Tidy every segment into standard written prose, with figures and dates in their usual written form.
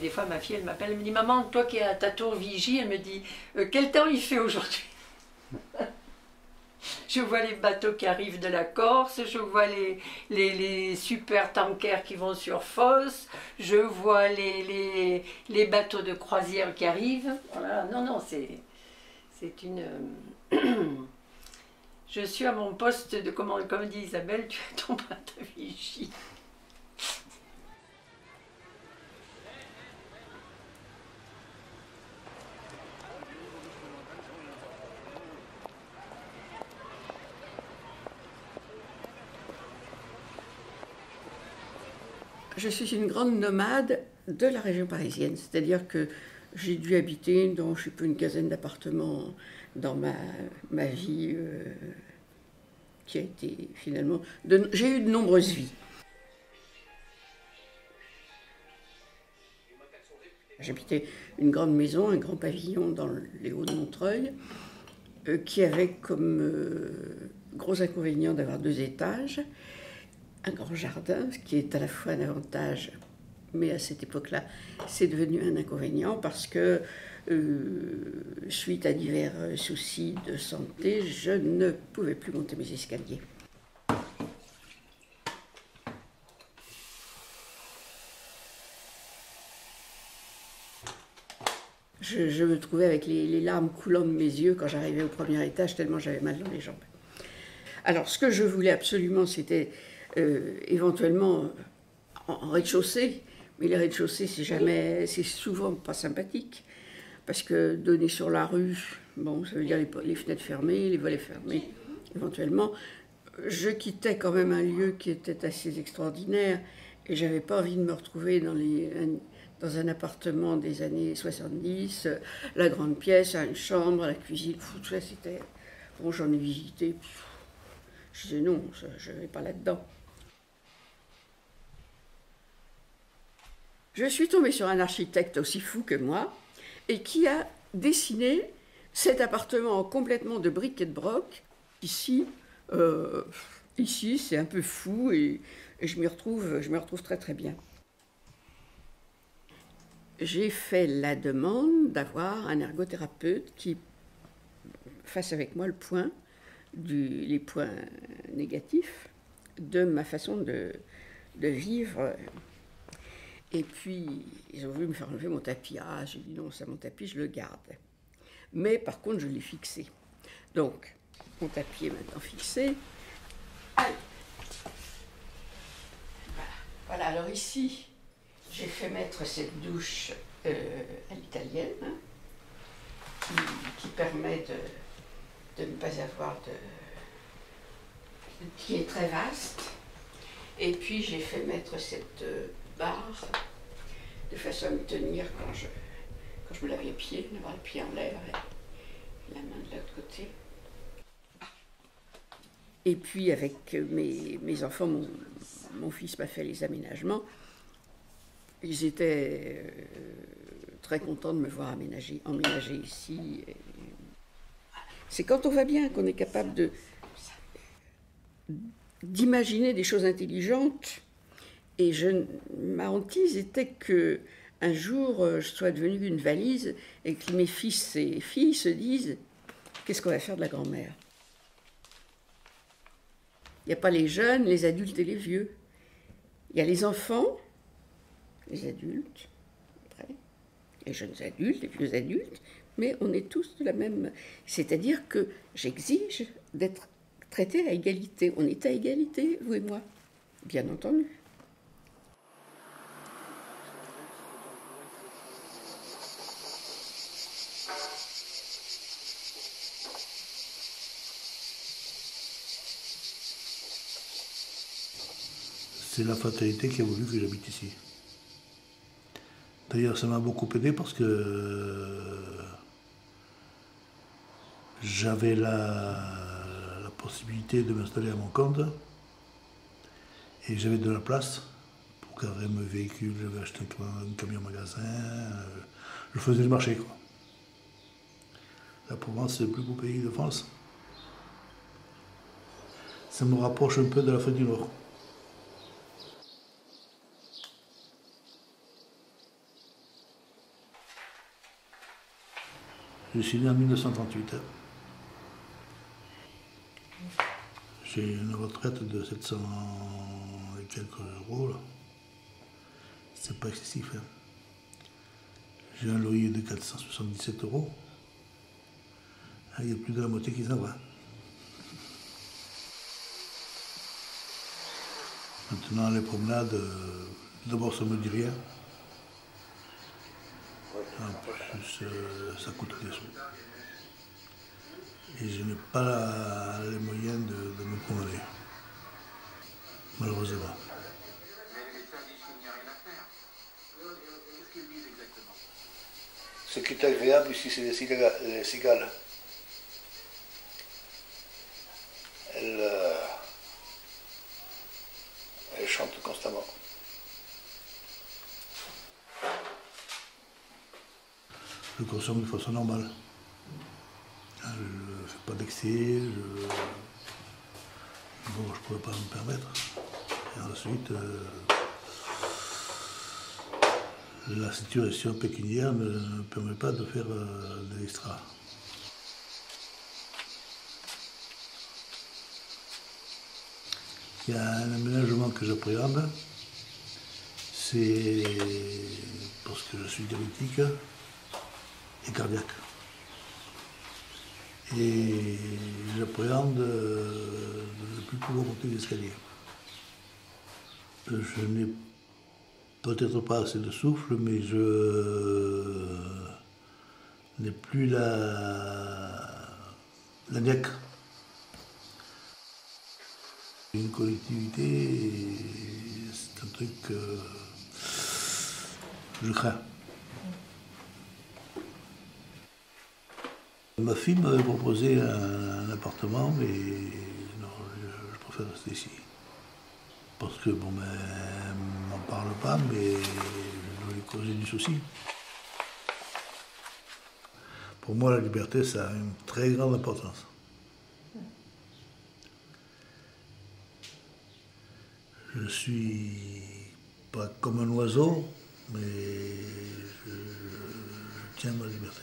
Des fois, ma fille, elle m'appelle, elle me dit, maman, toi qui es à ta tour vigie, elle me dit, quel temps il fait aujourd'hui? Je vois les bateaux qui arrivent de la Corse, je vois les super tankers qui vont sur Fos, je vois les bateaux de croisière qui arrivent. Voilà. Non, non, c'est une... Je suis à mon poste de, comme dit Isabelle, tu es ton bateau vigie. Je suis une grande nomade de la région parisienne, c'est-à-dire que j'ai dû habiter dans, je sais pas, une quinzaine d'appartements dans ma vie qui a été finalement... J'ai eu de nombreuses vies. J'habitais une grande maison, un grand pavillon dans les Hauts de Montreuil, qui avait comme gros inconvénient d'avoir 2 étages, un grand jardin, ce qui est à la fois un avantage, mais à cette époque-là, c'est devenu un inconvénient parce que, suite à divers soucis de santé, je ne pouvais plus monter mes escaliers. Je me trouvais avec les larmes coulant de mes yeux quand j'arrivais au premier étage, tellement j'avais mal dans les jambes. Alors, ce que je voulais absolument, c'était éventuellement en rez-de-chaussée, mais les rez-de-chaussée, c'est souvent pas sympathique, parce que donner sur la rue, bon, ça veut dire les fenêtres fermées, les volets fermés, éventuellement. Je quittais quand même un lieu qui était assez extraordinaire, et j'avais pas envie de me retrouver dans un appartement des années 70, la grande pièce, une chambre, la cuisine, tout ça c'était... Bon, j'en ai visité, je disais non, je ne vais pas là-dedans. Je suis tombée sur un architecte aussi fou que moi, et qui a dessiné cet appartement complètement de briques et de broc. Ici, c'est un peu fou, et je m'y retrouve très très bien. J'ai fait la demande d'avoir un ergothérapeute qui fasse avec moi le point, les points négatifs de ma façon de vivre. Et puis, ils ont voulu me faire enlever mon tapis. Ah, j'ai dit non, ça, mon tapis, je le garde. Mais par contre, je l'ai fixé. Donc, mon tapis est maintenant fixé. Allez. Voilà, alors ici, j'ai fait mettre cette douche à l'italienne, hein, qui permet de ne pas avoir qui est très vaste. Et puis j'ai fait mettre cette barre de façon à me tenir quand je me lave les pieds, d'avoir les pieds en l'air et la main de l'autre côté. Et puis avec mes enfants, mon fils m'a fait les aménagements. Ils étaient très contents de me voir emménager ici. C'est quand on va bien qu'on est capable d'imaginer des choses intelligentes. Et ma hantise était que un jour, je sois devenue une valise et que mes fils et filles se disent « Qu'est-ce qu'on va faire de la grand-mère ?» Il n'y a pas les jeunes, les adultes et les vieux. Il y a les enfants, les adultes, après, les jeunes adultes, les vieux adultes, mais on est tous de la même... C'est-à-dire que j'exige d'être traités à égalité. On est à égalité, vous et moi, bien entendu. C'est la fatalité qui a voulu que j'habite ici. D'ailleurs, ça m'a beaucoup aidé parce que j'avais la possibilité de m'installer à mon compte et j'avais de la place pour garer mes véhicules. J'avais acheté un camion magasin, je faisais le marché, quoi. La Provence, c'est le plus beau pays de France. Ça me rapproche un peu de l'Afrique du Nord. Je suis né en 1938. J'ai une retraite de 700 et quelques euros. C'est pas excessif. Hein. J'ai un loyer de 477 euros. Il y a plus de la moitié qui s'en va. Maintenant, les promenades, d'abord ça me dit rien. En plus, ça coûte des sous. Et je n'ai pas les moyens de me promener, malheureusement. Ce qui est agréable ici, c'est les cigales. Elles chantent constamment. Je consomme de façon normale. Je ne fais pas d'excès, bon, je ne pourrais pas me permettre. Et ensuite, la situation pécuniaire ne me permet pas de faire de l'extra. Il y a un aménagement que j'appréhende, c'est parce que je suis diabétique et cardiaque. Et j'appréhende de ne plus pouvoir monter l'escalier. Je n'ai peut-être pas assez de souffle, mais je n'ai plus la niaque. Une collectivité, c'est un truc que je crains. Ma fille m'avait proposé un appartement, mais non, je préfère rester ici. Parce que, bon, ben, elle m'en parle pas, mais je dois lui causer du souci. Pour moi, la liberté, ça a une très grande importance. Je suis pas comme un oiseau, mais je tiens ma liberté.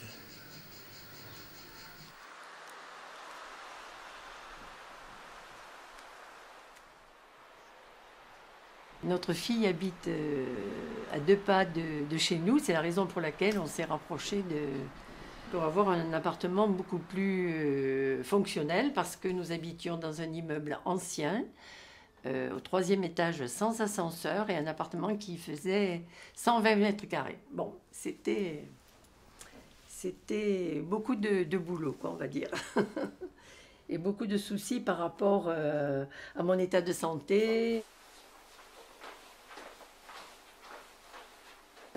Notre fille habite à 2 pas de chez nous. C'est la raison pour laquelle on s'est rapproché pour avoir un appartement beaucoup plus fonctionnel, parce que nous habitions dans un immeuble ancien, au 3e étage sans ascenseur, et un appartement qui faisait 120 mètres carrés. Bon, c'était beaucoup de boulot, quoi, on va dire. Et beaucoup de soucis par rapport à mon état de santé.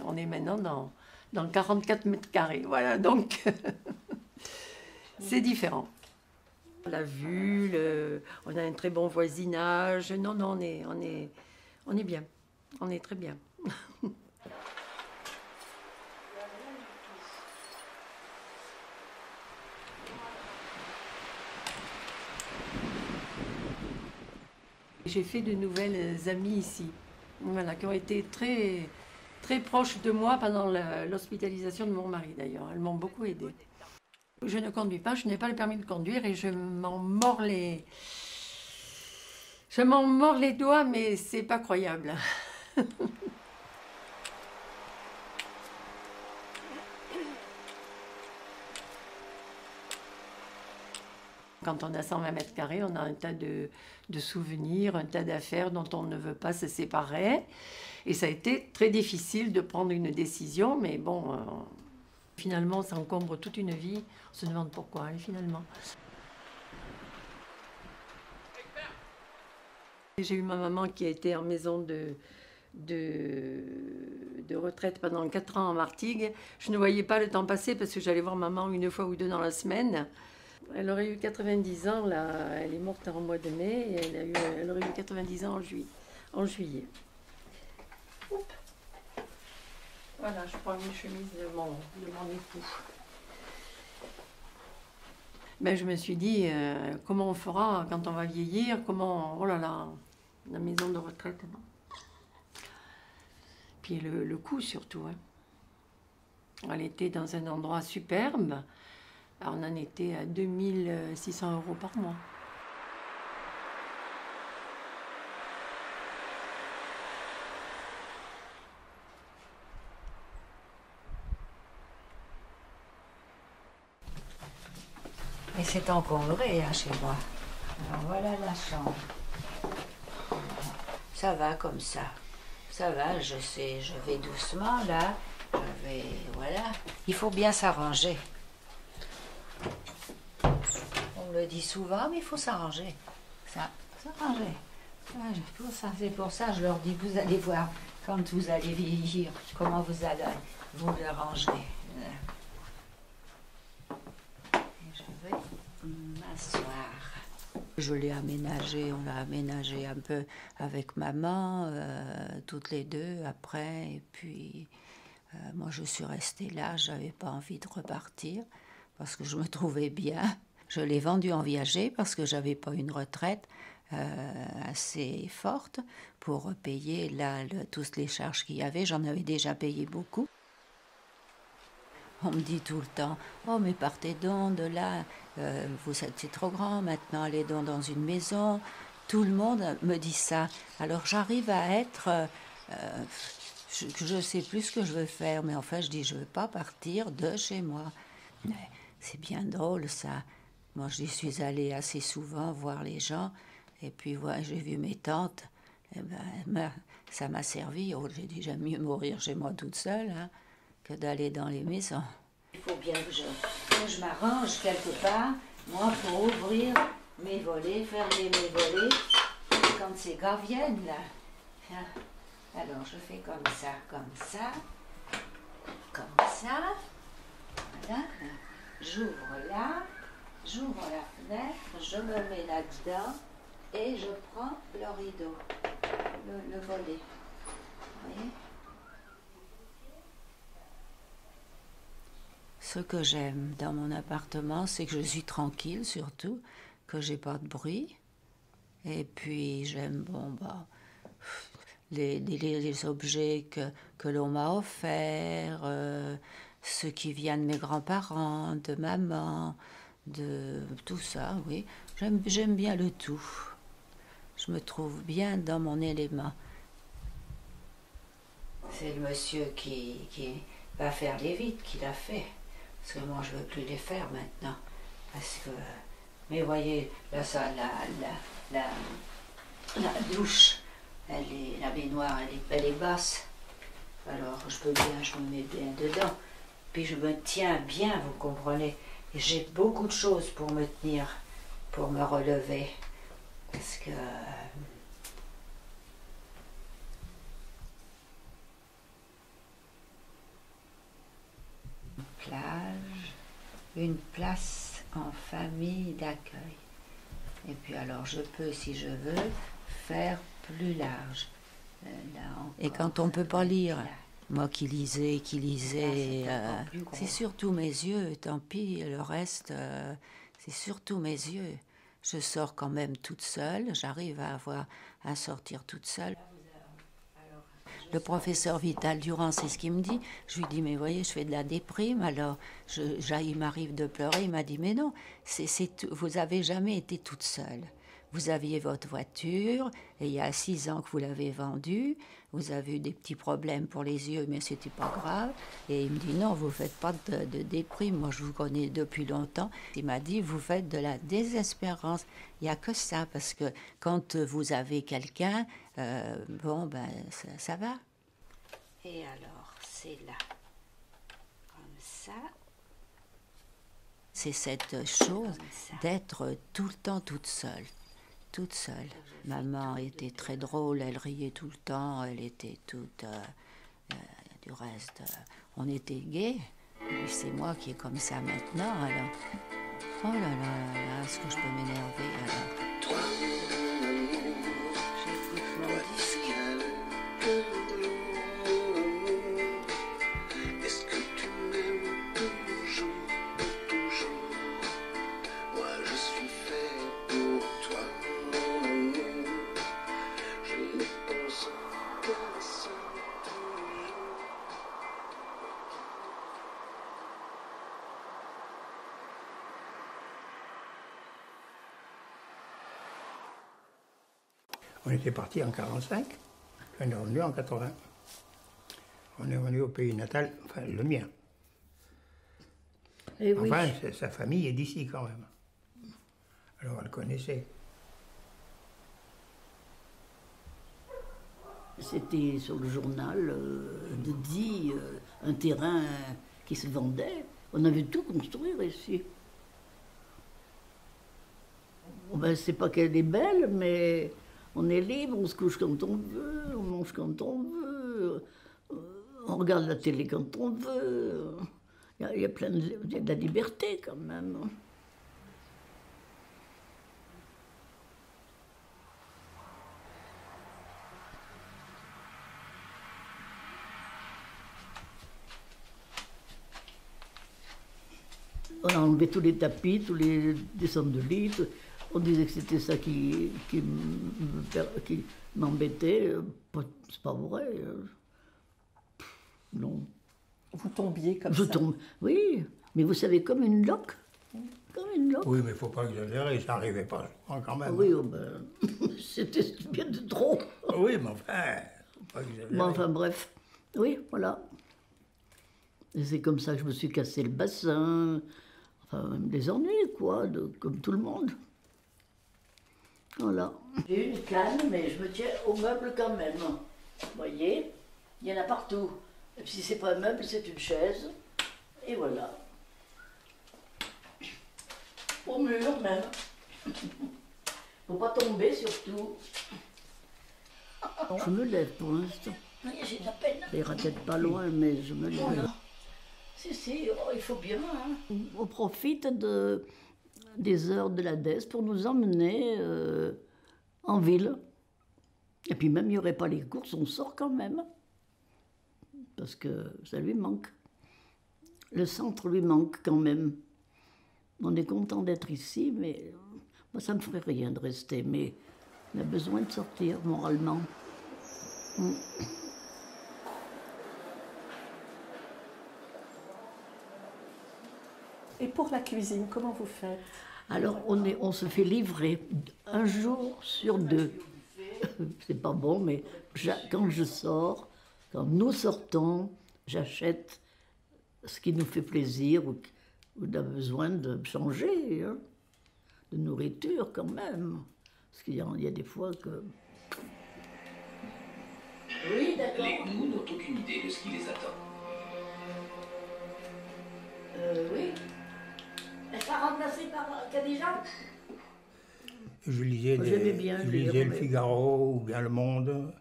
On est maintenant dans 44 mètres carrés, voilà, donc c'est différent. La vue, on a un très bon voisinage, non, on est bien, on est très bien. J'ai fait de nouvelles amies ici, voilà, qui ont été très proches de moi pendant l'hospitalisation de mon mari d'ailleurs. Elles m'ont beaucoup aidée. Je ne conduis pas, je n'ai pas le permis de conduire et je m'en mords les doigts, mais c'est pas croyable. Quand on a 120 mètres carrés, on a un tas de souvenirs, un tas d'affaires dont on ne veut pas se séparer. Et ça a été très difficile de prendre une décision, mais bon, finalement, ça encombre toute une vie. On se demande pourquoi, et finalement. J'ai eu ma maman qui a été en maison de retraite pendant 4 ans en Martigues. Je ne voyais pas le temps passer parce que j'allais voir maman 1 fois ou 2 dans la semaine. Elle aurait eu 90 ans, là, elle est morte en mois de mai, et elle aurait eu 90 ans en juillet. Oups. Voilà, je prends une chemise de mon époux. Ben, je me suis dit, comment on fera quand on va vieillir, oh là là, la maison de retraite, non. Puis le coût surtout. Hein. Elle était dans un endroit superbe, Alors, on en était à 2600 € par mois. Et c'est encombré hein, chez moi. Alors voilà la chambre. Ça va comme ça. Ça va, je sais, je vais doucement là. Je vais, voilà. Il faut bien s'arranger. On me le dit souvent, mais il faut s'arranger. S'arranger. Ouais, c'est pour ça, je leur dis, vous allez voir, quand vous allez vieillir, comment vous allez vous arranger. Je vais m'asseoir. Je l'ai aménagé, on l'a aménagé un peu avec maman, toutes les deux après. Et puis, moi, je suis restée là, je n'avais pas envie de repartir parce que je me trouvais bien. Je l'ai vendu en viager parce que je n'avais pas une retraite assez forte pour payer là, toutes les charges qu'il y avait. J'en avais déjà payé beaucoup. On me dit tout le temps, oh mais partez donc de là, c'est trop grand maintenant, allez donc dans une maison. Tout le monde me dit ça. Alors j'arrive à être, je sais plus ce que je veux faire, mais en fait je dis je veux pas partir de chez moi. C'est bien drôle ça. Moi j'y suis allée assez souvent voir les gens, et puis voilà, j'ai vu mes tantes. Eh ben, ça m'a servi. Oh, j'ai dit j'aime mieux mourir chez moi toute seule, hein, que d'aller dans les maisons. Il faut bien que je m'arrange quelque part, moi, pour ouvrir mes volets, fermer mes volets, quand ces gars viennent, là. Alors, je fais comme ça, comme ça, comme ça. Voilà. J'ouvre là, j'ouvre la fenêtre, je me mets là-dedans et je prends le rideau, le volet. Vous voyez ? Ce que j'aime dans mon appartement, c'est que je suis tranquille surtout, que j'ai pas de bruit. Et puis j'aime les objets que l'on m'a offerts, ceux qui viennent de mes grands-parents, de maman, de tout ça, oui. J'aime bien le tout. Je me trouve bien dans mon élément. C'est le monsieur qui va faire les vitres qui l'a fait. Parce que moi, je ne veux plus les faire maintenant. Parce que, mais voyez, là, ça, la douche, la baignoire, elle est basse. Alors, je me mets bien dedans. Puis je me tiens bien, vous comprenez. Et j'ai beaucoup de choses pour me tenir, pour me relever. Parce que... plage, une place en famille d'accueil. Et puis alors je peux, si je veux, faire plus large. Et quand on ne peut pas lire, moi qui lisais, c'est surtout mes yeux, tant pis, le reste, c'est surtout mes yeux. Je sors quand même toute seule, j'arrive à sortir toute seule. Le professeur Vital Durand, c'est ce qu'il me dit. Je lui dis, mais voyez, je fais de la déprime, alors il m'arrive de pleurer. Il m'a dit, mais non, vous n'avez jamais été toute seule. Vous aviez votre voiture, et il y a 6 ans que vous l'avez vendue. Vous avez eu des petits problèmes pour les yeux, mais c'était pas grave. Et il me dit, non, vous ne faites pas de déprime. Moi, je vous connais depuis longtemps. Il m'a dit, vous faites de la désespérance. Il n'y a que ça, parce que quand vous avez quelqu'un, ça va. Et alors, c'est là, comme ça. C'est cette chose d'être tout le temps toute seule. Toute seule. Maman était très drôle, elle riait tout le temps, elle était toute... du reste, on était gais. C'est moi qui est comme ça maintenant, alors... Oh là là, est-ce que je peux m'énerver, alors... J'écoute mon disque. On était parti en 45, on est revenu en 80. On est revenu au pays natal, enfin le mien. Et oui. Enfin, sa famille est d'ici quand même. Alors elle connaissait. C'était sur le journal de Die, un terrain qui se vendait. On avait tout construire ici. Bon ben, c'est pas qu'elle est belle, mais on est libre, on se couche quand on veut, on mange quand on veut, on regarde la télé quand on veut. Il y a il y a de la liberté quand même. On a enlevé tous les tapis, tous les descentes de lit. On disait que c'était ça qui m'embêtait. C'est pas vrai. Non. Vous tombiez comme Je ça. tombe. Oui, mais vous savez, comme une loque. Comme une loque. Oui, mais il ne faut pas exagérer, ça n'arrivait pas souvent quand même. Oui, oh ben, c'était bien de trop. Oui, mais enfin, faut pas exagérer. Bon, enfin bref. Oui, voilà. Et c'est comme ça que je me suis cassé le bassin. Enfin, même des ennuis, quoi, comme tout le monde. Voilà. J'ai une canne, mais je me tiens au meuble quand même. Vous voyez, il y en a partout. Et puis si c'est pas un meuble, c'est une chaise. Et voilà. Au mur même. Faut pas tomber surtout. Je me lève pour l'instant. J'ai de la peine. Ça ira peut-être pas loin, mais je me lève. Voilà. Si, oh, il faut bien. Hein. On profite des heures de la DES pour nous emmener en ville. Et puis même, il n'y aurait pas les courses, on sort quand même. Parce que ça lui manque. Le centre lui manque quand même. On est content d'être ici, mais moi, ça ne me ferait rien de rester. Mais on a besoin de sortir moralement. Et pour la cuisine, comment vous faites? Alors, on se fait livrer un jour sur deux. C'est pas bon, mais quand je sors, quand nous sortons, j'achète ce qui nous fait plaisir ou on a besoin de changer, hein, de nourriture quand même. Parce qu'il y a des fois que... Oui, d'accord. Les gnous n'ont aucune idée de ce qui les attend. Oui. Elle sera remplacée par Khadija? Je lisais, J'aimais bien je lire, lisais le mais- Figaro ou bien Le Monde.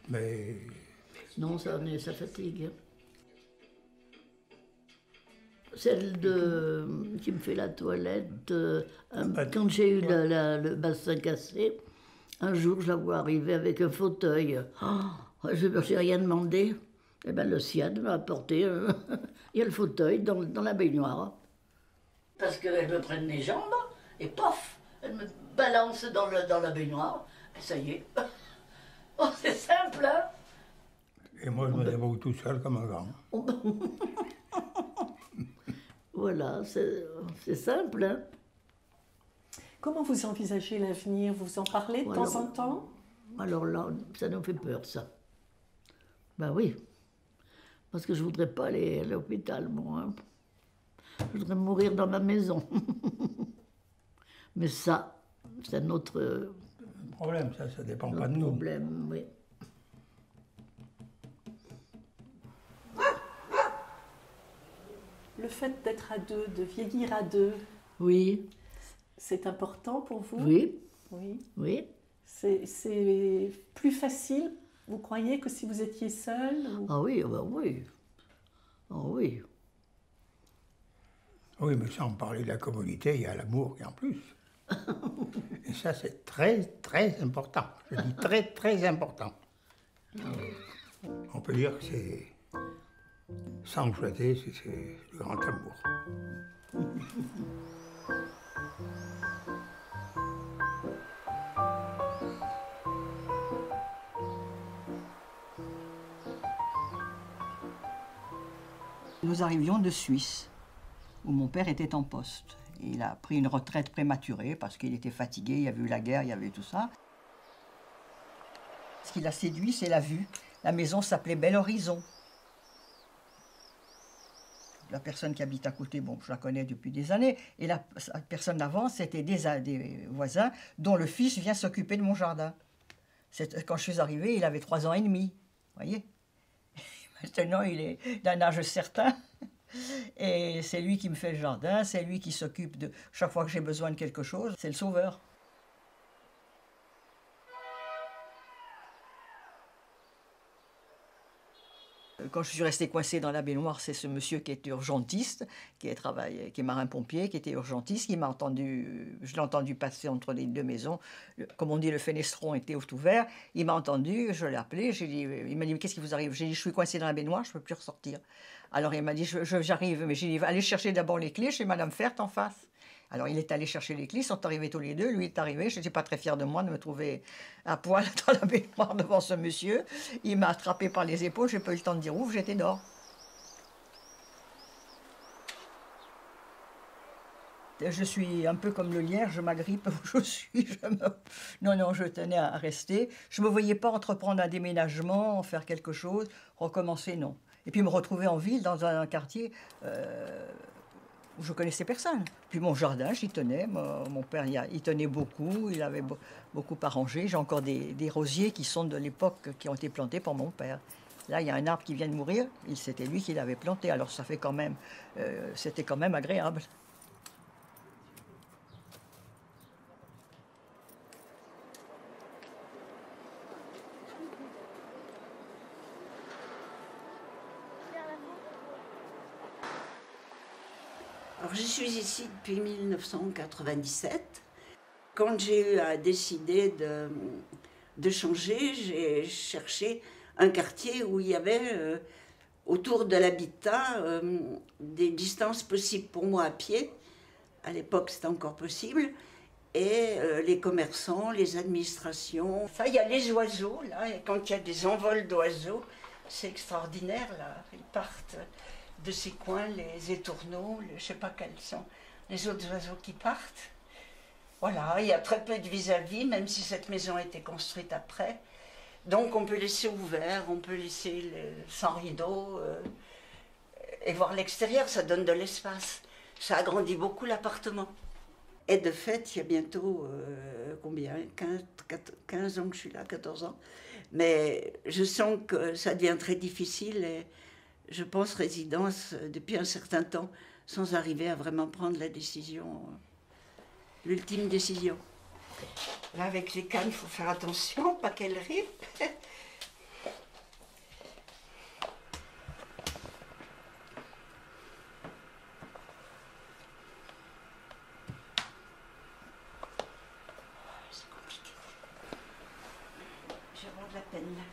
Mais Non, ça fatigue. Celle qui me fait la toilette, quand j'ai eu le bassin cassé, un jour je la vois arriver avec un fauteuil. Oh, je n'ai rien demandé. Eh ben, le SIAD m'a apporté. Il y a le fauteuil dans la baignoire. Parce qu'elle me prenne les jambes et pof, elle me balance dans la baignoire. Et ça y est. Oh, c'est simple, hein? et moi, je me débrouille tout seul comme un grand. Voilà, c'est simple, hein? Comment vous envisagez l'avenir? Vous en parlez de temps en temps? Alors là, ça nous fait peur, ça. Ben oui. Parce que je voudrais pas aller à l'hôpital, moi. Hein. Je voudrais mourir dans ma maison. Mais ça, c'est notre Problème, ça dépend pas de nous. problème, oui. Le fait d'être à deux, de vieillir à deux, Oui, c'est important pour vous? oui, Oui. oui. C'est plus facile, vous croyez, que si vous étiez seul ou... Ah oui, ben oui. Ah oui. Oui, mais sans parler de la communauté, il y a l'amour qui en plus. Et ça, c'est très, très important. Je dis très, très important. On peut dire que c'est, sans le flatter, c'est le grand amour. Nous arrivions de Suisse, où mon père était en poste. Il a pris une retraite prématurée parce qu'il était fatigué, il y avait eu la guerre, il y avait eu tout ça. Ce qui l'a séduit, c'est la vue. La maison s'appelait Bel Horizon. La personne qui habite à côté, bon, je la connais depuis des années, et la personne d'avant, c'était des voisins dont le fils vient s'occuper de mon jardin. Quand je suis arrivée, il avait 3 ans et demi, vous voyez. Maintenant, il est d'un âge certain, et c'est lui qui me fait le jardin, c'est lui qui s'occupe de... Chaque fois que j'ai besoin de quelque chose, c'est le sauveur. Quand je suis restée coincée dans la baignoire, c'est ce monsieur qui est urgentiste, qui est marin-pompier, qui était urgentiste, qui m'a entendu, je l'ai entendu passer entre les 2 maisons. Comme on dit, le fenestron était ouvert. Il m'a entendu, je l'ai appelé, il m'a dit, mais qu'est-ce qui vous arrive? J'ai dit, je suis coincée dans la baignoire, je ne peux plus ressortir. Alors il m'a dit, j'arrive, mais j'ai dit, allez chercher d'abord les clés chez Madame Fert en face. Alors il est allé chercher les clés, ils sont arrivés tous les deux, lui est arrivé, je n'étais pas très fière de moi de me trouver à poil dans la baignoire devant ce monsieur. Il m'a attrapé par les épaules, j'ai pas eu le temps de dire ouf, j'étais dehors. Je suis un peu comme le lierre, je m'agrippe où je suis. Non, je tenais à rester. Je ne me voyais pas entreprendre un déménagement, faire quelque chose, recommencer, non. Et puis me retrouver en ville, dans un quartier... où je connaissais personne. Puis mon jardin, j'y tenais. Mon père, il tenait beaucoup. Il avait beaucoup arrangé. J'ai encore des rosiers qui sont de l'époque, qui ont été plantés par mon père. Là, il y a un arbre qui vient de mourir. C'était lui qui l'avait planté. Alors ça fait quand même, c'était quand même agréable. Alors, je suis ici depuis 1997. Quand j'ai eu à décider de changer, j'ai cherché un quartier où il y avait autour de l'habitat des distances possibles pour moi à pied. À l'époque, c'était encore possible. Et les commerçants, les administrations. Enfin, il y a les oiseaux, là, et quand il y a des envols d'oiseaux, c'est extraordinaire, là. Ils partent de ces coins, les étourneaux, je ne sais pas quels sont les autres oiseaux qui partent. Voilà, il y a très peu de vis-à-vis, même si cette maison a été construite après. Donc on peut laisser ouvert, on peut laisser sans rideau et voir l'extérieur, ça donne de l'espace. Ça agrandit beaucoup l'appartement. Et de fait, il y a bientôt, combien, 15 ans que je suis là, 14 ans. Mais je sens que ça devient très difficile et je pense résidence depuis un certain temps sans arriver à vraiment prendre la décision, l'ultime décision. Là, avec les cannes, il faut faire attention, pas qu'elles ripent. C'est compliqué. Je vais avoir de la peine là.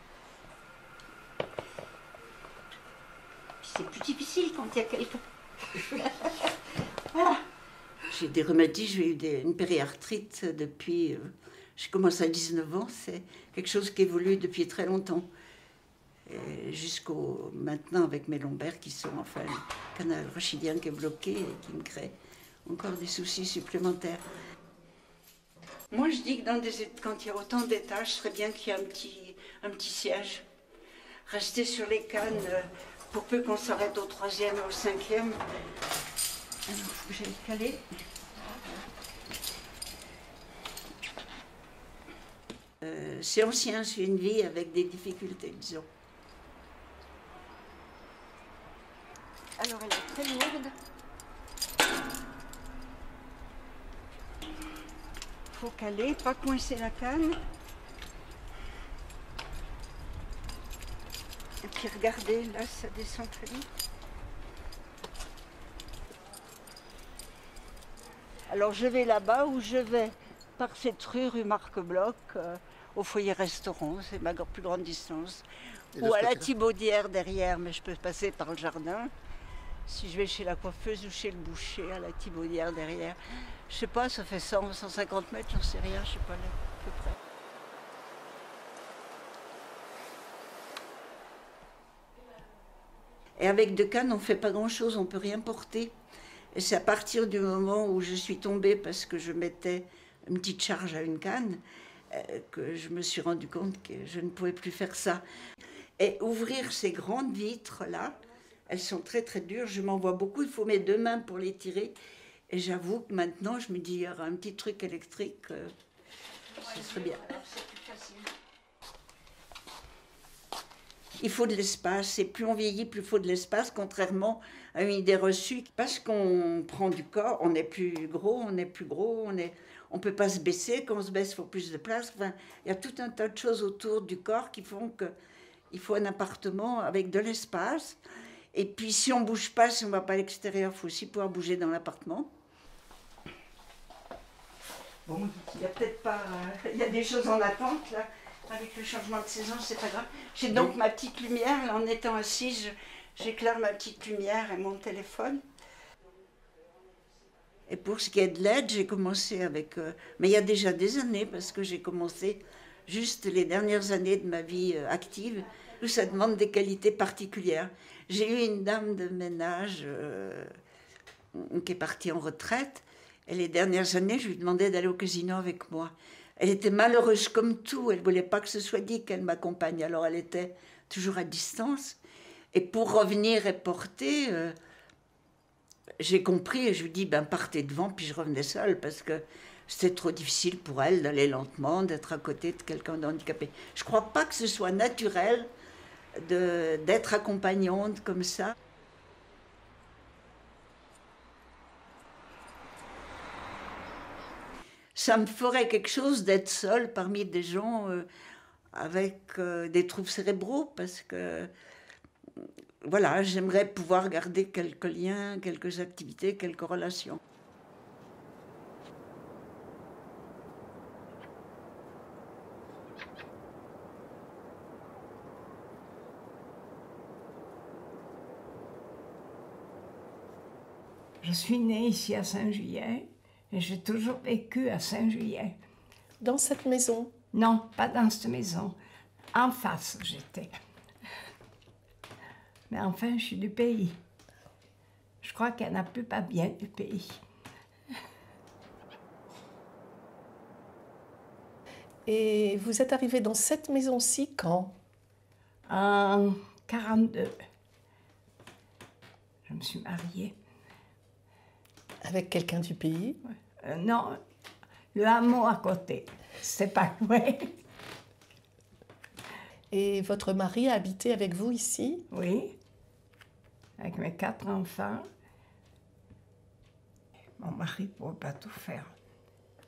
C'est plus difficile quand il y a quelqu'un. Voilà. J'ai des rhumatismes, j'ai eu une périarthrite depuis... j'ai commencé à 19 ans, c'est quelque chose qui évolue depuis très longtemps. Jusqu'au maintenant avec mes lombaires qui sont, enfin, le canal rachidien qui est bloqué et qui me crée encore des soucis supplémentaires. Moi, je dis que quand il y a autant d'étages, ce serait bien qu'il y ait un petit siège. Rester sur les cannes... pour peu qu'on s'arrête au 3e et au 5e. Il faut que j'aille caler. C'est ancien, c'est une vie avec des difficultés, disons. Alors, elle est très lourde. Il faut caler, pas coincer la canne. Et puis regardez, là, ça descend très vite. Alors je vais là-bas ou je vais par cette rue Marc-Bloch au foyer-restaurant, c'est ma plus grande distance. Ou à la Thibaudière derrière, mais je peux passer par le jardin. Si je vais chez la coiffeuse ou chez le boucher, à la Thibaudière derrière. Je sais pas, ça fait 100, 150 mètres, j'en sais rien, je sais pas là, à peu près. Et avec 2 cannes, on ne fait pas grand-chose, on ne peut rien porter. Et c'est à partir du moment où je suis tombée parce que je mettais une petite charge à une canne, que je me suis rendu compte que je ne pouvais plus faire ça. Et ouvrir ces grandes vitres-là, elles sont très très dures, je m'en vois beaucoup, il faut mes 2 mains pour les tirer. Et j'avoue que maintenant, je me dis, il y aura un petit truc électrique, ce serait bien. Il faut de l'espace, et plus on vieillit, plus il faut de l'espace, contrairement à une idée reçue. Parce qu'on prend du corps, on est plus gros, on est plus gros, on peut pas se baisser, quand on se baisse, il faut plus de place. Enfin, il y a tout un tas de choses autour du corps qui font qu'il faut un appartement avec de l'espace. Et puis si on bouge pas, si on va pas à l'extérieur, il faut aussi pouvoir bouger dans l'appartement. Bon, il y a peut-être pas... il y a des choses en attente, là. Avec le changement de saison, c'est pas grave. J'ai donc ma petite lumière, là, en étant assise, j'éclaire ma petite lumière et mon téléphone. Et pour ce qui est de l'aide, j'ai commencé avec... mais il y a déjà des années, parce que j'ai commencé juste les dernières années de ma vie active, où ça demande des qualités particulières. J'ai eu une dame de ménage qui est partie en retraite, et les dernières années, je lui demandais d'aller au casino avec moi. Elle était malheureuse comme tout, elle ne voulait pas que ce soit dit qu'elle m'accompagne, alors elle était toujours à distance. Et pour revenir et porter, j'ai compris et je lui dis, ben partez devant, puis je revenais seule, parce que c'était trop difficile pour elle d'aller lentement, d'être à côté de quelqu'un d'handicapé. Je ne crois pas que ce soit naturel d'être accompagnante comme ça. Ça me ferait quelque chose d'être seule parmi des gens avec des troubles cérébraux, parce que voilà, j'aimerais pouvoir garder quelques liens, quelques activités, quelques relations. Je suis née ici à Saint-Juillet. Et j'ai toujours vécu à Saint-Juillet. Dans cette maison? Non, pas dans cette maison. En face, j'étais. Mais enfin, je suis du pays. Je crois qu'elle n'a plus pas bien du pays. Et vous êtes arrivée dans cette maison-ci quand? En 1942. Je me suis mariée. Avec quelqu'un du pays? Non, le hameau à côté. C'est pas loin. Et votre mari a habité avec vous ici? Oui, avec mes 4 enfants. Mon mari ne pouvait pas tout faire.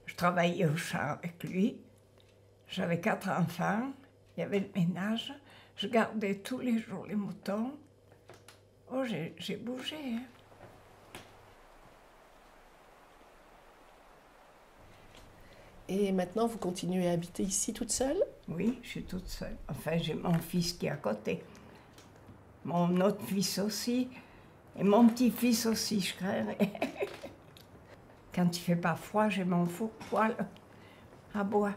Je travaillais au champ avec lui. J'avais 4 enfants. Il y avait le ménage. Je gardais tous les jours les moutons. Oh, j'ai bougé, hein. Et maintenant, vous continuez à habiter ici toute seule? Oui, je suis toute seule. Enfin, j'ai mon fils qui est à côté. Mon autre fils aussi. Et mon petit-fils aussi, je craindrais. Quand il fait pas froid, j'ai mon four poêle à bois.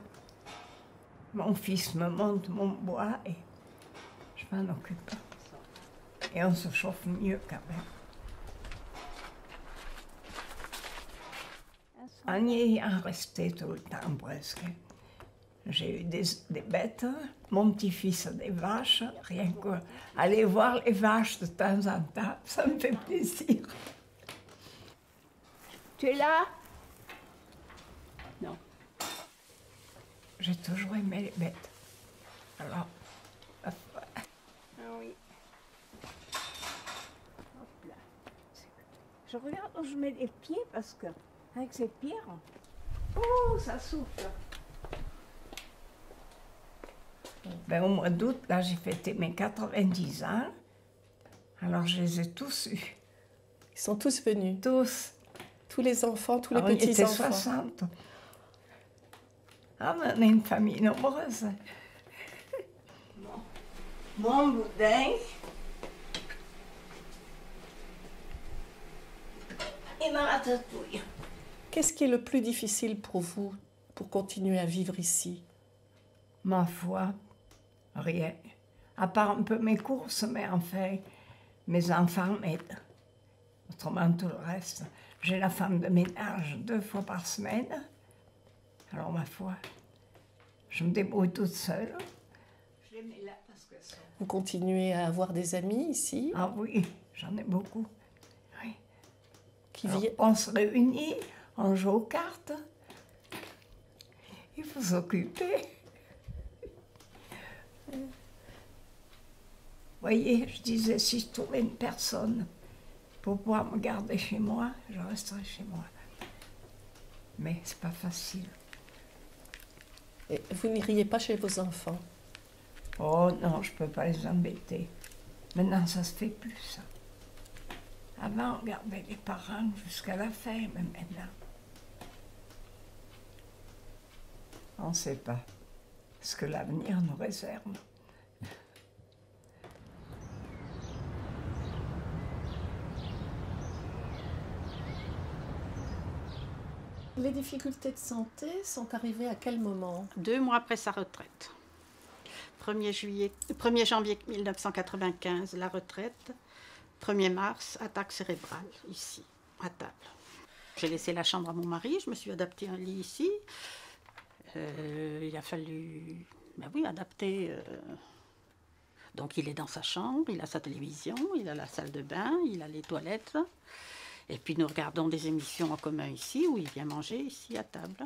Mon fils me monte mon bois et je m'en occupe. Et on se chauffe mieux quand même. On y est resté tout le temps presque. J'ai eu des bêtes. Mon petit-fils a des vaches. Rien qu'aller voir les vaches de temps en temps, ça me fait plaisir. Tu es là? Non. J'ai toujours aimé les bêtes. Alors, ah oui. Hop là. Je regarde où je mets les pieds parce que avec ces pierres, oh, ça souffle. Ben, au mois d'août, là, j'ai fêté mes 90 ans. Alors, je les ai tous eus. Ils sont tous venus? Tous. Tous les enfants, tous les petits-enfants? petits-enfants? Il était 60. Ah, on est une famille nombreuse. Mon boudin. Et ma ratatouille. Qu'est-ce qui est le plus difficile pour vous, pour continuer à vivre ici? Ma foi, rien. À part un peu mes courses, mais enfin, mes enfants m'aident. Autrement, tout le reste. J'ai la femme de ménage 2 fois par semaine. Alors, ma foi, Je me débrouille toute seule. Vous continuez à avoir des amis ici? Ah oui, j'en ai beaucoup. Oui. Alors, on se réunit, on joue aux cartes. Il faut s'occuper. Vous voyez, je disais, si je trouvais une personne pour pouvoir me garder chez moi, je resterais chez moi. Mais c'est pas facile. Et vous n'iriez pas chez vos enfants? Oh non, je peux pas les embêter. Maintenant, ça se fait plus, ça. Avant, on gardait les parents jusqu'à la fin, mais maintenant, on ne sait pas ce que l'avenir nous réserve. Les difficultés de santé sont arrivées à quel moment? 2 mois après sa retraite. 1er janvier 1995, la retraite. 1er mars, attaque cérébrale, ici, à table. J'ai laissé la chambre à mon mari, je me suis adaptée un lit ici. Il a fallu, ben oui, adapter. Donc il est dans sa chambre, il a sa télévision, il a la salle de bain, il a les toilettes. Et puis nous regardons des émissions en commun ici, où il vient manger ici à table.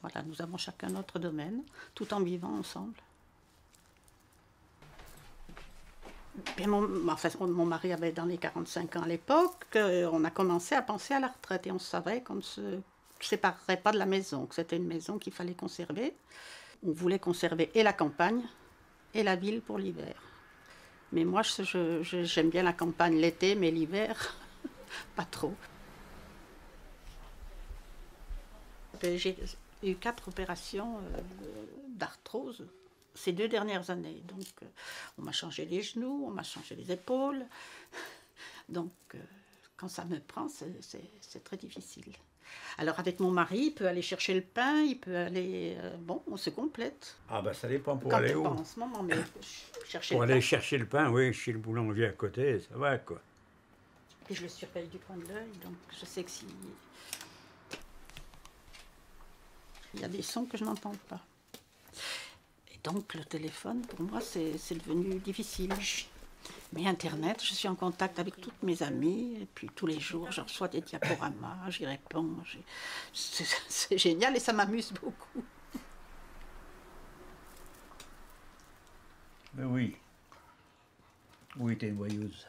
Voilà, nous avons chacun notre domaine, tout en vivant ensemble. Puis mon mari avait dans les 45 ans à l'époque, on a commencé à penser à la retraite et on savait qu'on ne se séparerait pas de la maison, que c'était une maison qu'il fallait conserver. On voulait conserver et la campagne et la ville pour l'hiver. Mais moi, j'aime bien la campagne l'été, mais l'hiver, pas trop. J'ai eu 4 opérations d'arthrose ces 2 dernières années. Donc, on m'a changé les genoux, on m'a changé les épaules. Donc, quand ça me prend, c'est très difficile. Alors, avec mon mari, il peut aller chercher le pain, il peut aller... bon, on se complète. Ah ben, ça dépend pour quand aller où. Pas en ce moment, mais chercher pour le aller pain. chercher le pain, oui, chez le boulanger à côté, ça va, quoi. Puis je le surveille du coin de l'œil, donc je sais que s'il y a des sons que je n'entends pas. Et donc le téléphone, pour moi, c'est devenu difficile. Mais Internet, je suis en contact avec toutes mes amies, et puis tous les jours, je reçois des diaporamas, j'y réponds. C'est génial et ça m'amuse beaucoup. Mais oui. Oui, t'es une voyeuse.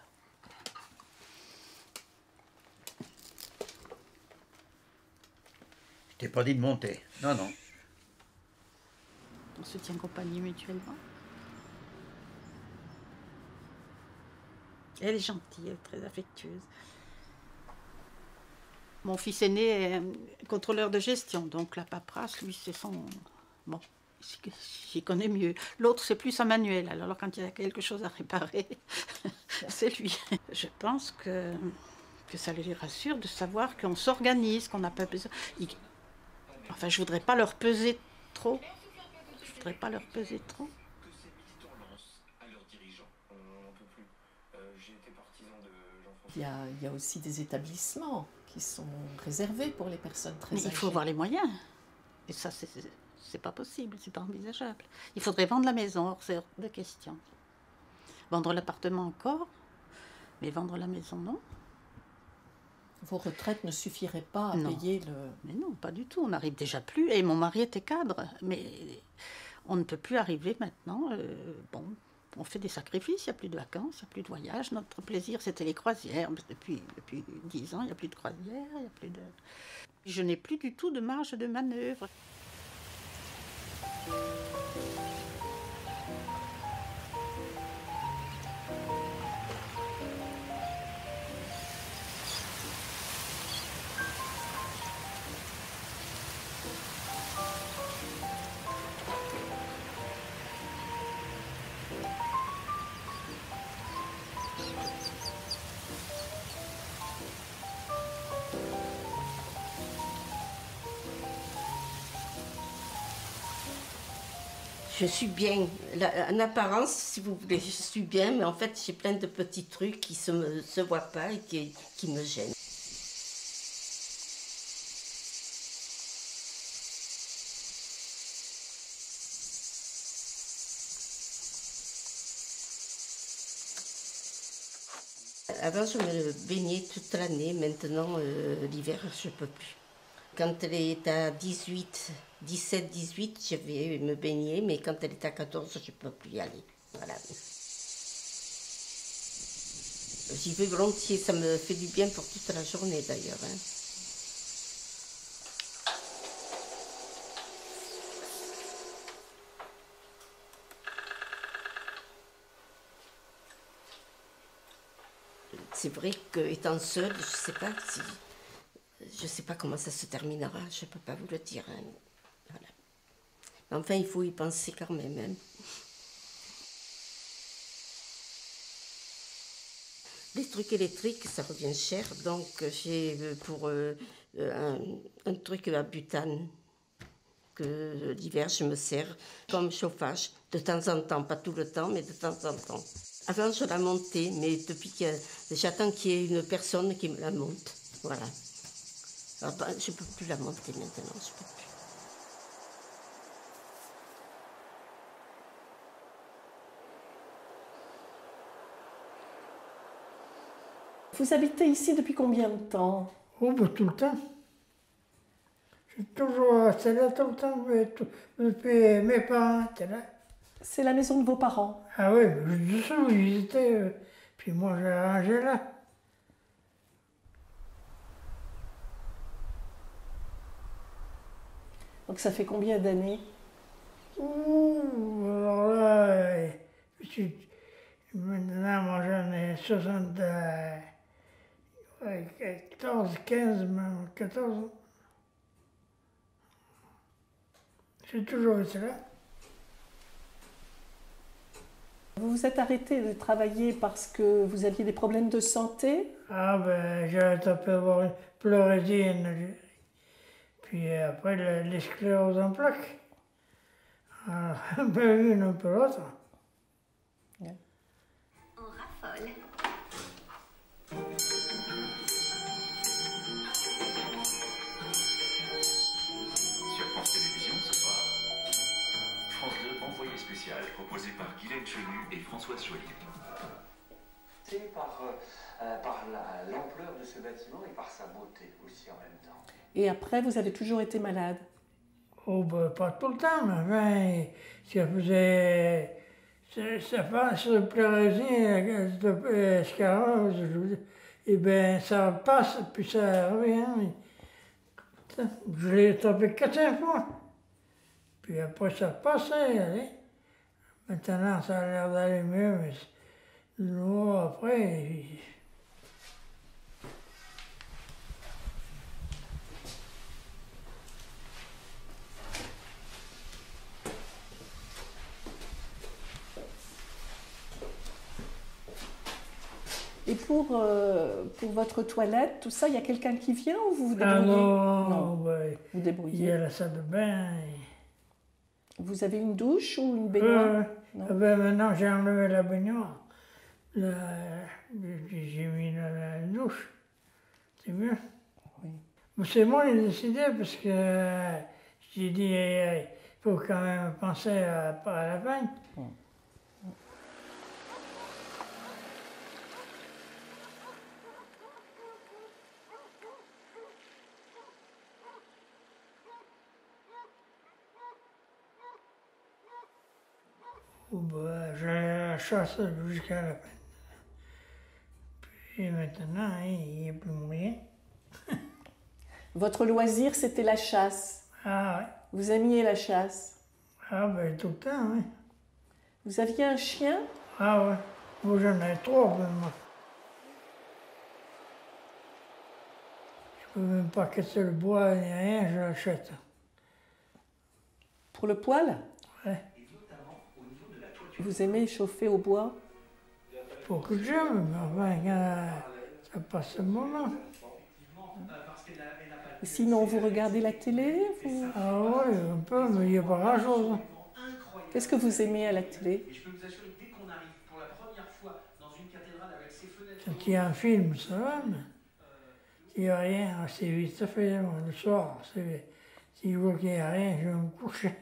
Je t'ai pas dit de monter. Non, non. On se tient compagnie mutuellement. Elle est gentille, elle est très affectueuse. Mon fils aîné est contrôleur de gestion, donc la paperasse, lui, c'est son... Bon, j'y connais mieux. L'autre, c'est plus un manuel, alors quand il y a quelque chose à réparer, c'est lui. Je pense que ça les rassure de savoir qu'on s'organise, qu'on n'a pas besoin... Enfin, je voudrais pas leur peser trop. Je voudrais pas leur peser trop. Il y a aussi des établissements qui sont réservés pour les personnes très âgées. Mais il faut avoir les moyens. Et ça, c'est pas possible, c'est pas envisageable. Il faudrait vendre la maison, c'est hors de question. Vendre l'appartement encore, mais vendre la maison, non. Vos retraites ne suffiraient pas à payer le... Mais non, pas du tout, on n'arrive déjà plus. Et mon mari était cadre, mais on ne peut plus arriver maintenant. Bon, on fait des sacrifices, il n'y a plus de vacances, il n'y a plus de voyages. Notre plaisir, c'était les croisières. Depuis 10 ans, il n'y a plus de croisières, il n'y a plus de... Je n'ai plus du tout de marge de manœuvre. Je suis bien. En apparence, si vous voulez, je suis bien, mais en fait, j'ai plein de petits trucs qui se voient pas et qui me gênent. Avant, je me baignais toute l'année. Maintenant, l'hiver, je ne peux plus. Quand elle est à 17, 18, je vais me baigner, mais quand elle est à 14, je ne peux plus y aller. Voilà. J'y vais volontiers, ça me fait du bien pour toute la journée d'ailleurs. Hein. C'est vrai qu'étant seule, je sais pas comment ça se terminera, je ne peux pas vous le dire. Hein. Voilà. Mais enfin, il faut y penser quand même. Hein. Les trucs électriques, ça revient cher, donc j'ai pour un truc à butane que l'hiver je me sers comme chauffage, de temps en temps, pas tout le temps, mais de temps en temps. Avant je la montais, mais depuis que j'attends qu'il y ait une personne qui me la monte, voilà. Alors, je ne peux plus la monter maintenant, je peux plus. Vous habitez ici depuis combien de temps? Oh, bah, tout le temps. Je suis toujours resté là tout le temps, depuis mes parents étaient là. C'est la maison de vos parents? Ah oui, je dis ça, ils étaient, puis moi j'ai arrangé là. Donc ça fait combien d'années? Ouh, alors là, maintenant moi j'en ai 14, 15, même 14 ans. J'ai toujours été là. Vous vous êtes arrêté de travailler parce que vous aviez des problèmes de santé? Ah ben, j'avais tapé avoir une pleurésie, puis après les scléroses en plaques. Alors, ben, une un peu l'autre. On raffole. Sur France Télévisions ce soir, France 2 envoyé spécial proposé par Guylaine Chenu et Françoise Joly. C'est par l'ampleur de ce bâtiment et par sa beauté aussi en même temps. Et après, vous avez toujours été malade? Oh ben, pas tout le temps, mais enfin, ça faisait... Ça passe sur le pleurésie, de sclérose, et bien ça passe, puis ça revient. Je l'ai tapé 4-5 fois. Puis après ça passait, allez. Maintenant ça a l'air d'aller mieux, mais l'eau après... Et pour votre toilette, tout ça, il y a quelqu'un qui vient ou vous vous débrouillez? Ah non, vous débrouillez. Il y a la salle de bain. Vous avez une douche ou une baignoire? Ben maintenant j'ai enlevé la baignoire. J'ai mis la douche. C'est mieux. Oui. C'est moi qui ai décidé parce que j'ai dit il faut quand même penser à la bagne. J'allais à la chasse jusqu'à la fin. Puis maintenant, il n'y a plus moyen. Votre loisir, c'était la chasse? Ah ouais. Vous aimiez la chasse? Ah ben tout le temps, oui. Vous aviez un chien? Ah ouais. Moi j'en ai 3, ben, moi. Je peux même pas casser le bois ni rien, je l'achète. Pour le poêle? Ouais. Vous aimez chauffer au bois? Faut que j'aime, mais enfin, ça passe le moment. Et sinon, vous regardez la télé? Ah oui, un peu, mais il n'y a pas grand-chose. Qu'est-ce que vous aimez à la télé? Quand il y a un film, ça va, mais s'il n'y a rien, c'est vite, ça fait le soir. Si je vois qu'il n'y a rien, je vais me coucher.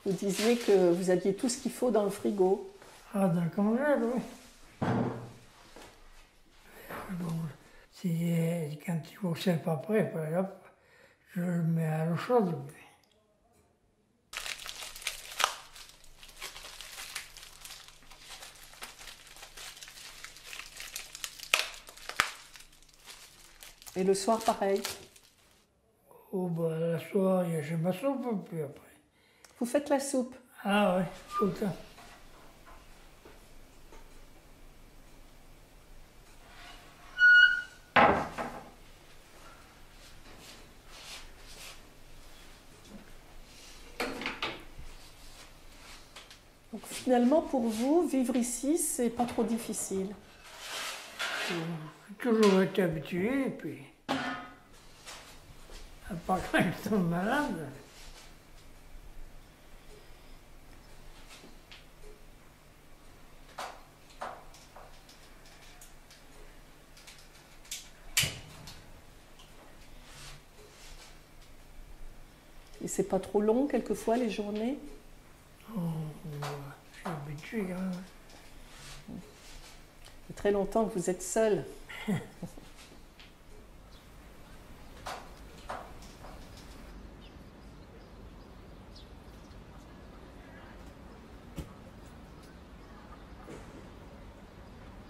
Vous disiez que vous aviez tout ce qu'il faut dans le frigo. Ah, dans le congèle, oui. Bon, quand il faut que c'est pas prêt, par exemple, je le mets à l'eau chaude. Et le soir, pareil. Oh, bah, le soir, j'ai ma soupe, puis après. Vous faites la soupe? Ah, oui, tout le temps. Donc finalement, pour vous, vivre ici, c'est pas trop difficile. J'ai toujours été habitué, et puis. À part quand je tombe malade. Et c'est pas trop long, quelquefois, les journées? Oh, je suis habitué, quand même. Ça fait très longtemps que vous êtes seul.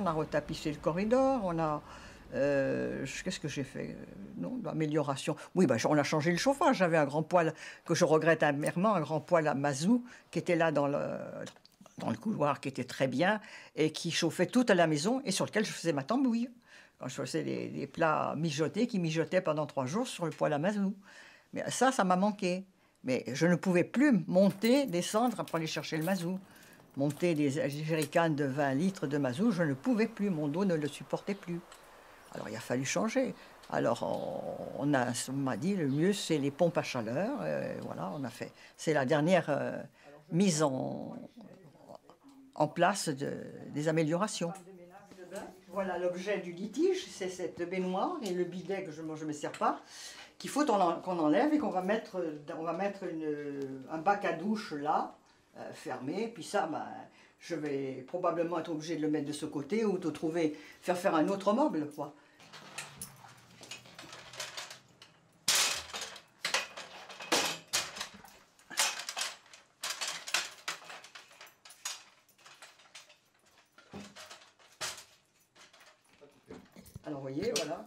On a retapissé le corridor, on a... qu'est-ce que j'ai fait? Non, d'amélioration. Oui, bah, on a changé le chauffage. J'avais un grand poêle que je regrette amèrement, un grand poêle à mazou qui était là dans le couloir, qui était très bien et qui chauffait toute la maison et sur lequel je faisais ma tambouille. Quand je faisais des plats mijotés, qui mijotaient pendant 3 jours sur le poêle à mazou. Mais ça m'a manqué. Mais je ne pouvais plus monter, descendre pour aller chercher le mazou. Monter des jerrycans de 20 litres de mazou, je ne pouvais plus, mon dos ne le supportait plus. Alors il a fallu changer. Alors on m'a dit le mieux c'est les pompes à chaleur. Voilà, on a fait. C'est la dernière mise en place des améliorations. Voilà l'objet du litige, c'est cette baignoire et le bidet que je ne me sers pas, qu'il faut qu'on enlève et qu'on va mettre, un bac à douche là. Fermé, puis ça, ben, je vais probablement être obligé de le mettre de ce côté ou de faire un autre meuble, quoi. Alors, vous voyez, voilà.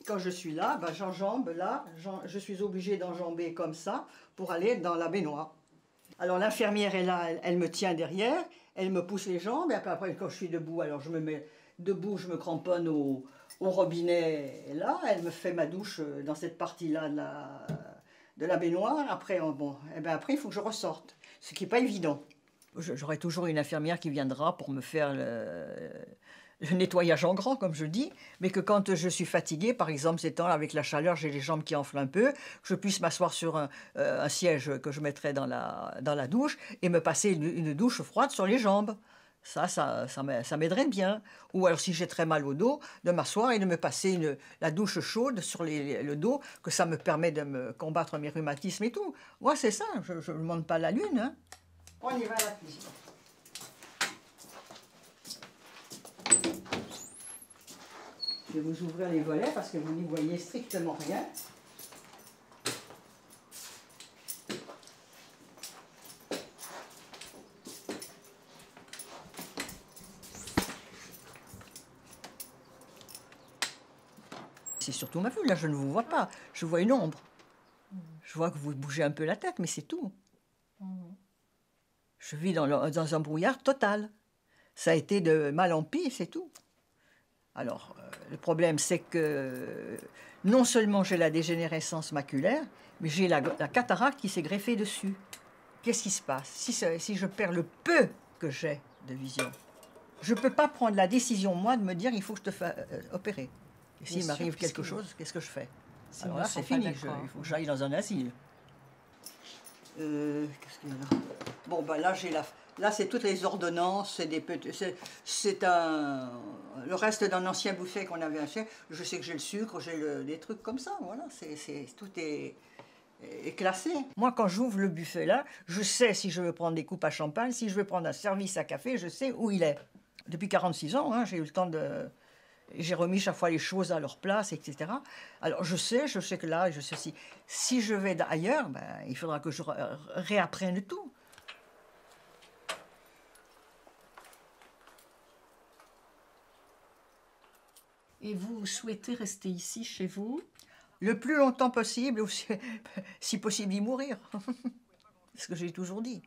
Quand je suis là, ben, j'enjambe là, je suis obligée d'enjamber comme ça pour aller dans la baignoire. Alors l'infirmière est là, elle me tient derrière, elle me pousse les jambes, et après quand je suis debout, alors je me mets debout, je me cramponne au robinet là, elle me fait ma douche dans cette partie-là de la baignoire. Après, après il faut que je ressorte, ce qui n'est pas évident. J'aurai toujours une infirmière qui viendra pour me faire le nettoyage en grand, comme je dis, mais que quand je suis fatiguée, par exemple, ces temps avec la chaleur, j'ai les jambes qui enflent un peu, que je puisse m'asseoir sur un siège que je mettrai dans la douche et me passer une douche froide sur les jambes. Ça m'aiderait bien. Ou alors, si j'ai très mal au dos, de m'asseoir et de me passer la douche chaude sur le dos, que ça me permet de me combattre mes rhumatismes et tout. Moi, c'est ça, je ne demande pas la lune. Hein. On y va à la cuisine. Je vais vous ouvrir les volets parce que vous n'y voyez strictement rien. C'est surtout ma vue, là je ne vous vois pas, je vois une ombre. Je vois que vous bougez un peu la tête, mais c'est tout. Je vis dans un brouillard total. Ça a été de mal en pis, c'est tout. Alors, le problème, c'est que non seulement j'ai la dégénérescence maculaire, mais j'ai la cataracte qui s'est greffée dessus. Qu'est-ce qui se passe si je perds le peu que j'ai de vision, je ne peux pas prendre la décision, moi, de me dire il faut que je te fasse opérer. Et s'il m'arrive quelque chose, qu'est-ce que je fais? Alors là, c'est fini, il faut que j'aille dans un asile. Qu'est-ce qu'il y a là? Bon, ben là, là, c'est toutes les ordonnances, c'est des petits... C'est le reste d'un ancien buffet qu'on avait acheté. Je sais que j'ai le sucre, j'ai des trucs comme ça, voilà. Tout est est classé. Moi, quand j'ouvre le buffet là, je sais si je veux prendre des coupes à champagne, si je veux prendre un service à café, je sais où il est. Depuis 46 ans, hein, j'ai eu le temps de... J'ai remis chaque fois les choses à leur place, etc. Alors je sais que là, je sais si je vais ailleurs, ben, il faudra que je réapprenne tout. Et vous souhaitez rester ici, chez vous? Le plus longtemps possible, ou si possible y mourir. C'est ce que j'ai toujours dit.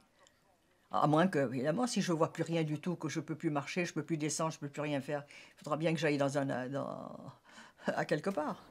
À moins que, évidemment, si je ne vois plus rien du tout, que je ne peux plus marcher, je ne peux plus descendre, je ne peux plus rien faire, il faudra bien que j'aille à quelque part.